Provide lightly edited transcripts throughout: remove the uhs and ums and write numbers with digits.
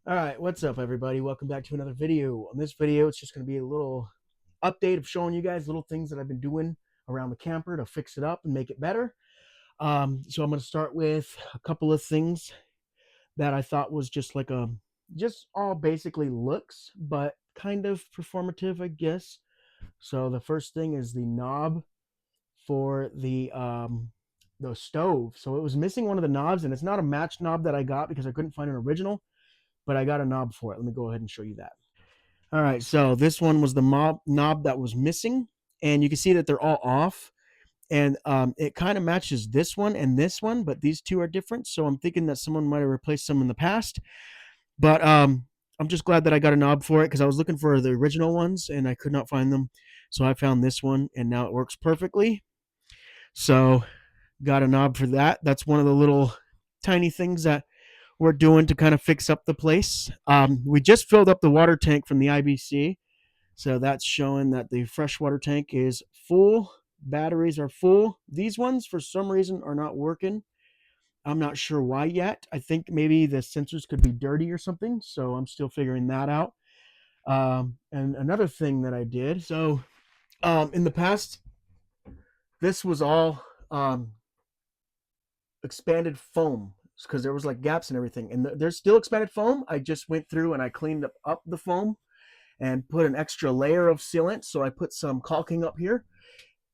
All right, what's up, everybody? Welcome back to another video. On this video, it's just going to be a little update of showing you guys little things that I've been doing around the camper to fix it up and make it better. So I'm going to start with a couple of things that I thought was just all basically looks, but kind of performative, I guess. So the first thing is the knob for the stove. So it was missing one of the knobs, and it's not a matched knob that I got because I couldn't find an original, but I got a knob for it. Let me go ahead and show you that. All right, so this one was the knob that was missing, and you can see that they're all off, and it kind of matches this one and this one, but these two are different. So I'm thinking that someone might have replaced them in the past, but I'm just glad that I got a knob for it because I was looking for the original ones and I could not find them. So I found this one, and now it works perfectly. So got a knob for that. That's one of the little tiny things that we're doing to kind of fix up the place. We just filled up the water tank from the IBC. So that's showing that the freshwater tank is full. Batteries are full. These ones, for some reason, are not working. I'm not sure why yet. I think maybe the sensors could be dirty or something. So I'm still figuring that out. And another thing that I did. So in the past, this was all expanded foam because there was like gaps and everything. And there's still expanded foam. I just went through and I cleaned up the foam and put an extra layer of sealant. So I put some caulking up here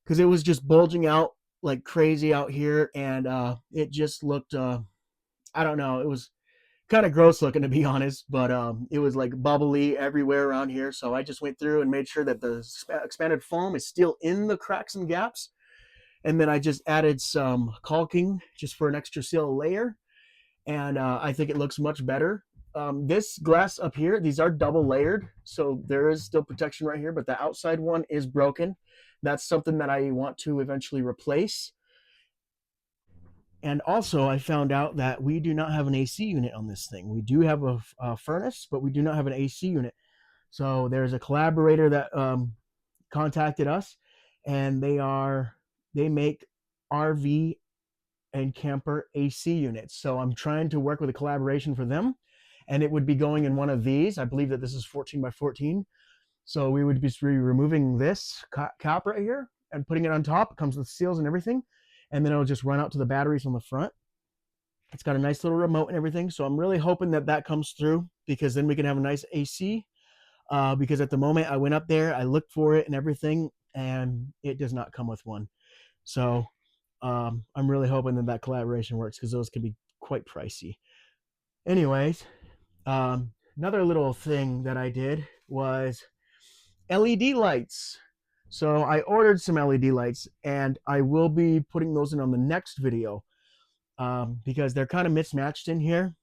because it was just bulging out like crazy out here, and it just looked I don't know, it was kind of gross looking, to be honest, but it was like bubbly everywhere around here. So I just went through and made sure that the expanded foam is still in the cracks and gaps, and then I just added some caulking just for an extra seal layer, and I think it looks much better. This glass up here, these are double layered, so there is still protection right here, but the outside one is broken. That's something that I want to eventually replace. And also, I found out that we do not have an AC unit on this thing. We do have a furnace, but we do not have an AC unit. So there's a collaborator that contacted us, and they make RV and camper AC units. So I'm trying to work with a collaboration for them, and it would be going in one of these. I believe that this is 14 by 14. So we would be removing this cap right here and putting it on top. It comes with seals and everything, and then it'll just run out to the batteries on the front. It's got a nice little remote and everything. So I'm really hoping that that comes through because then we can have a nice AC. Because at the moment I went up there, I looked for it and everything, and it does not come with one. So I'm really hoping that that collaboration works because those can be quite pricey. Anyways, another little thing that I did was LED lights. So I ordered some LED lights, and I will be putting those in on the next video because they're kind of mismatched in here.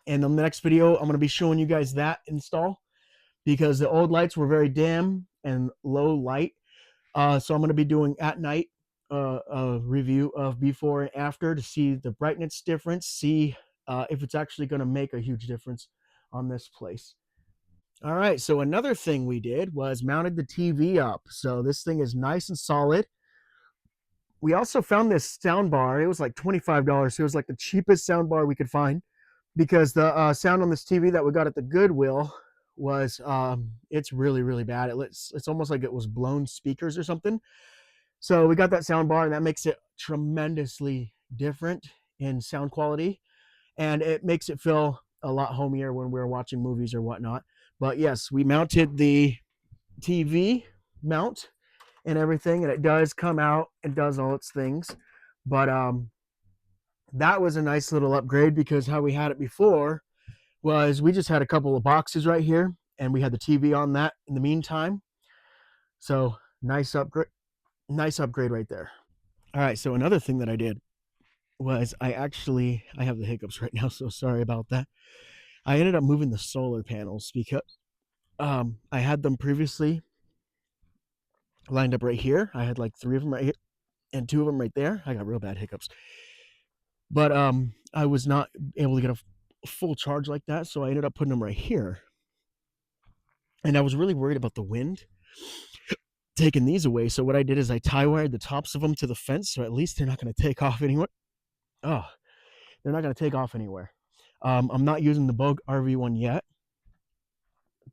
And on the next video, I'm going to be showing you guys that install because the old lights were very dim and low light. So I'm going to be doing at night a review of before and after to see the brightness difference, see if it's actually going to make a huge difference on this place. All right, so another thing we did was mounted the TV up. So this thing is nice and solid. We also found this sound bar. It was like $25. So it was like the cheapest sound bar we could find because the sound on this TV that we got at the Goodwill was it's really bad. It's almost like it was blown speakers or something. So we got that sound bar, and that makes it tremendously different in sound quality, and it makes it feel a lot homier when we're watching movies or whatnot. But yes, we mounted the TV mount and everything, and it does come out and does all its things. But that was a nice little upgrade because how we had it before was we just had a couple of boxes right here, and we had the TV on that in the meantime. So nice upgrade right there. All right, so another thing that I did was I have the hiccups right now, so sorry about that. I ended up moving the solar panels because I had them previously lined up right here. I had like three of them right here and two of them right there. I got real bad hiccups, but I was not able to get a full charge like that, so I ended up putting them right here. And I was really worried about the wind taking these away. So what I did is I tie wired the tops of them to the fence, so at least they're not going to take off anywhere. Oh, they're not going to take off anywhere. I'm not using the Bug RV one yet,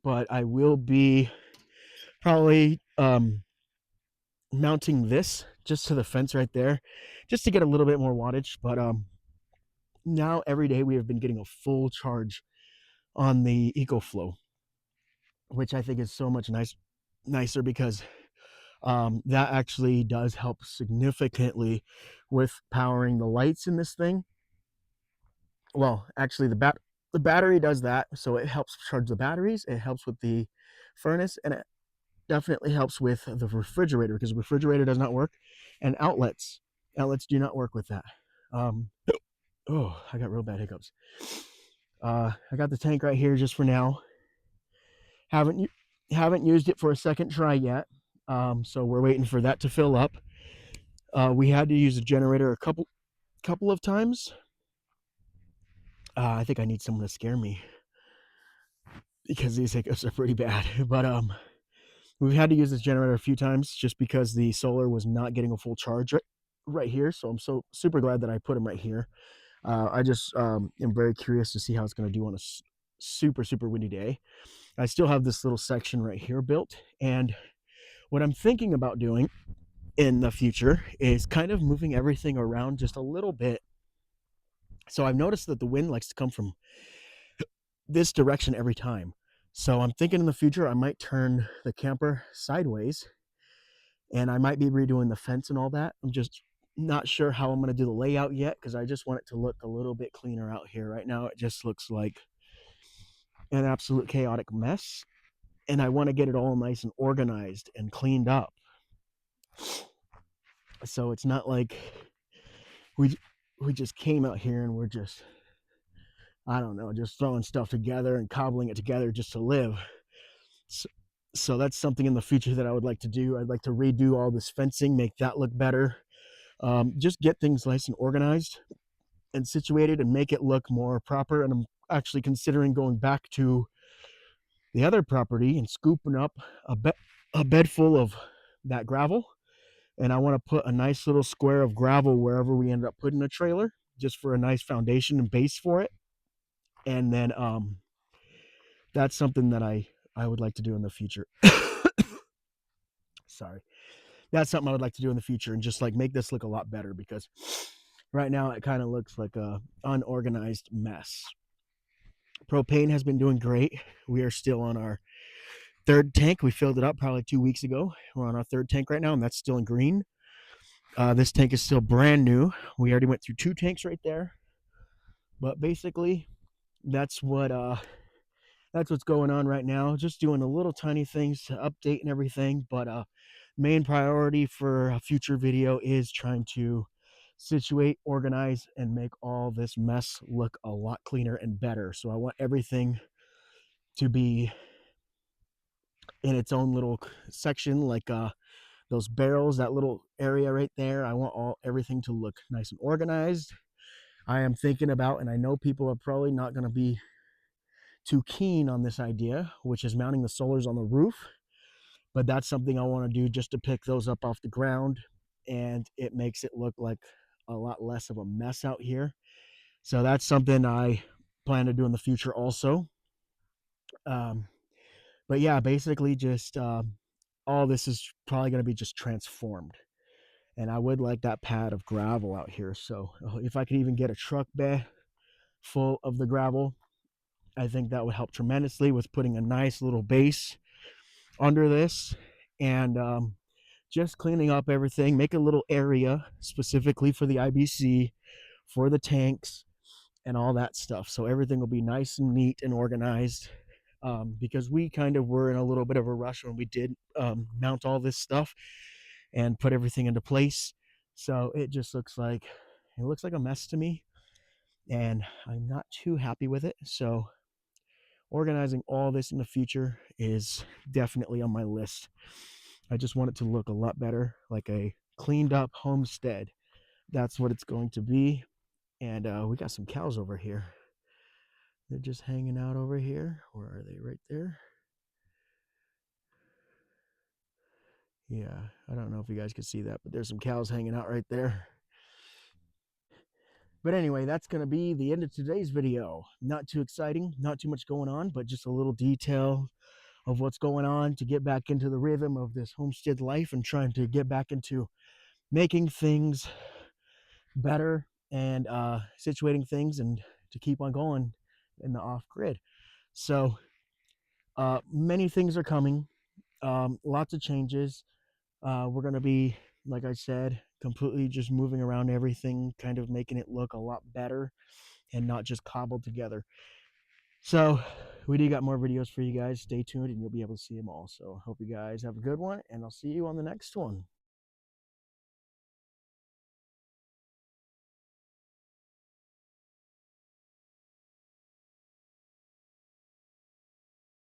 but I will be probably mounting this just to the fence right there, just to get a little bit more wattage. But now every day we have been getting a full charge on the EcoFlow, which I think is so much nicer because that actually does help significantly with powering the lights in this thing. Well, actually, the battery does that, so it helps charge the batteries. It helps with the furnace, and it definitely helps with the refrigerator because the refrigerator does not work, and outlets do not work with that. Um, oh, I got real bad hiccups. I got the tank right here just for now. Haven't haven't used it for a second try yet. So we're waiting for that to fill up. We had to use a generator a couple of times. I think I need someone to scare me because these hiccups are pretty bad. But we've had to use this generator a few times just because the solar was not getting a full charge right here. So I'm so super glad that I put them right here. I just am very curious to see how it's going to do on a super windy day. I still have this little section right here built, and what I'm thinking about doing in the future is kind of moving everything around just a little bit. So I've noticed that the wind likes to come from this direction every time. So I'm thinking in the future I might turn the camper sideways, and I might be redoing the fence and all that. I'm just not sure how I'm going to do the layout yet because I just want it to look a little bit cleaner out here. Right now it just looks like an absolute chaotic mess, and I want to get it all nice and organized and cleaned up. So it's not like we we just came out here and we're just, I don't know, just throwing stuff together and cobbling it together just to live. So, so that's something in the future that I would like to do. I'd like to redo all this fencing, make that look better. Just get things nice and organized and situated and make it look more proper. And I'm actually considering going back to the other property and scooping up a bed full of that gravel, and I want to put a nice little square of gravel wherever we end up putting a trailer, just for a nice foundation and base for it. And then that's something that I would like to do in the future. Sorry, that's something I would like to do in the future, and just like make this look a lot better because right now it kind of looks like a unorganized mess. Propane has been doing great. We are still on our third tank. We filled it up probably 2 weeks ago. We're on our third tank right now, and that's still in green. This tank is still brand new. We already went through 2 tanks right there. But basically, that's what's going on right now. Just doing a little tiny things to update and everything. But main priority for a future video is trying to situate, organize, and make all this mess look a lot cleaner and better. So I want everything to be in its own little section, like those barrels, that little area right there. I want everything to look nice and organized. I am thinking about, and I know people are probably not going to be too keen on this idea, which is mounting the solars on the roof, but that's something I want to do just to pick those up off the ground, and it makes it look like a lot less of a mess out here. So that's something I plan to do in the future also. Um, but yeah, basically just all this is probably going to be just transformed. And I would like that pad of gravel out here. So if I could even get a truck bed full of the gravel, I think that would help tremendously with putting a nice little base under this, and just cleaning up everything, make a little area specifically for the IBC, for the tanks, and all that stuff. So everything will be nice and neat and organized, because we kind of were in a little bit of a rush when we did mount all this stuff and put everything into place. So it looks like a mess to me, and I'm not too happy with it. So organizing all this in the future is definitely on my list. I just want it to look a lot better, like a cleaned up homestead. That's what it's going to be. And we got some cows over here. They're just hanging out over here. Where are they? Right there. Yeah, I don't know if you guys can see that, but there's some cows hanging out right there. But anyway, that's going to be the end of today's video. Not too exciting, not too much going on, but just a little detail of what's going on to get back into the rhythm of this homestead life and trying to get back into making things better and situating things and to keep on going in the off grid. So many things are coming, lots of changes. We're going to be, like I said, completely just moving around everything, kind of making it look a lot better and not just cobbled together. So we do got more videos for you guys. Stay tuned and you'll be able to see them all. So hope you guys have a good one, and I'll see you on the next one.